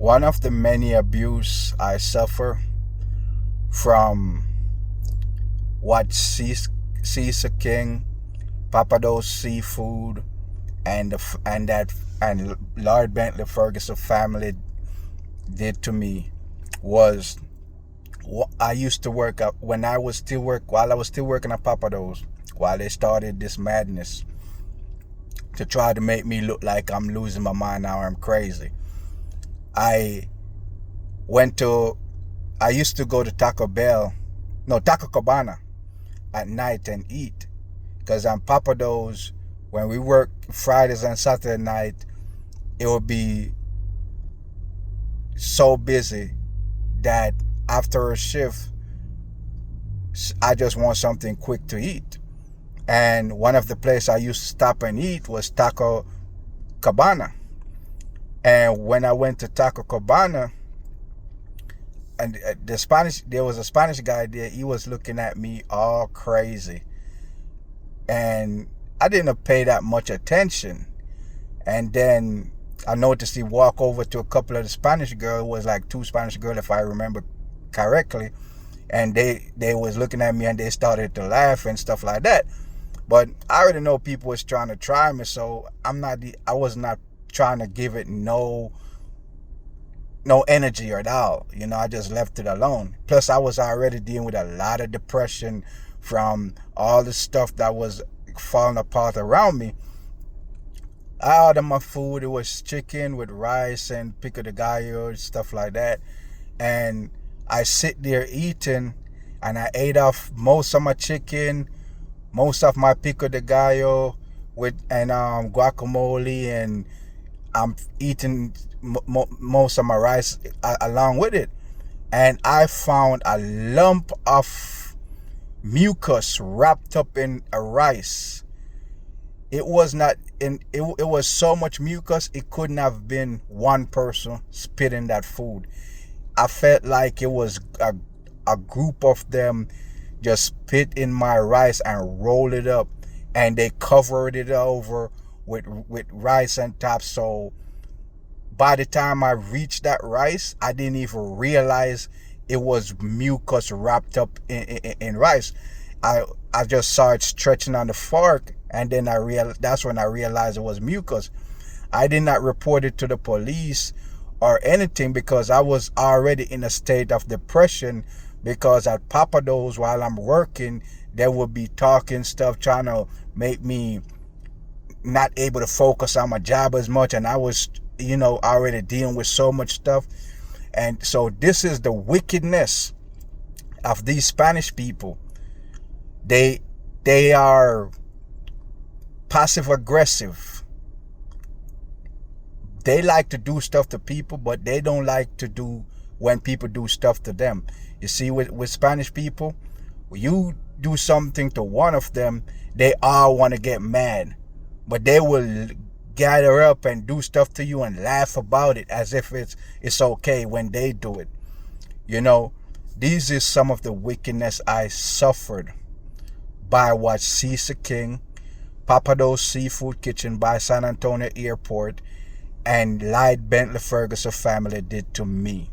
One of the many abuse I suffer from what Cecil King, Pappadeaux seafood, and Lord Bentley Ferguson family did to me was I used to work up when I was still while I was still working at Pappadeaux, while they started this madness to try to make me look like I'm losing my mind or I'm crazy. I went to I used to go to Taco Cabana at night and eat, because on Pappadeaux, when we work Fridays and Saturday night, it would be so busy that after a shift, I just want something quick to eat. And one of the places I used to stop and eat was Taco Cabana. And when I went to Taco Cabana, and there was a Spanish guy there. He was looking at me all crazy, and I didn't pay that much attention. And then I noticed he walked over to a couple of the Spanish girls. It was like two Spanish girls, if I remember correctly, and they was looking at me and they started to laugh and stuff like that. But I already know people was trying to try me, so I was not trying to give it no energy at all. I just left it alone. Plus, I was already dealing with a lot of depression from all the stuff that was falling apart around me. I ordered my food. It was chicken with rice and pico de gallo, stuff like that. And I sit there eating, and I ate off most of my chicken, most of my pico de gallo and guacamole, and I'm eating most of my rice along with it. And I found a lump of mucus wrapped up in a rice. It was not in it was so much mucus, it couldn't have been one person spitting that food. I felt like it was a group of them just spit in my rice and roll it up, and they covered it over with rice on top. So by the time I reached that rice, I didn't even realize it was mucus wrapped up in rice. I just saw it stretching on the fork, and then that's when I realized it was mucus. I did not report it to the police or anything, because I was already in a state of depression, because at Pappadeaux, while I'm working, they would be talking stuff, trying to make me not able to focus on my job as much, and I was already dealing with so much stuff. And so this is the wickedness of these Spanish people. They are passive aggressive. They like to do stuff to people, but they don't like to do when people do stuff to them. You see, with Spanish people, when you do something to one of them, they all want to get mad, but they will gather up and do stuff to you and laugh about it as if it's okay when they do it. These is some of the wickedness I suffered by what Cecil King, Pappadeaux Seafood Kitchen by San Antonio Airport, and Lord Bentley Ferguson family did to me.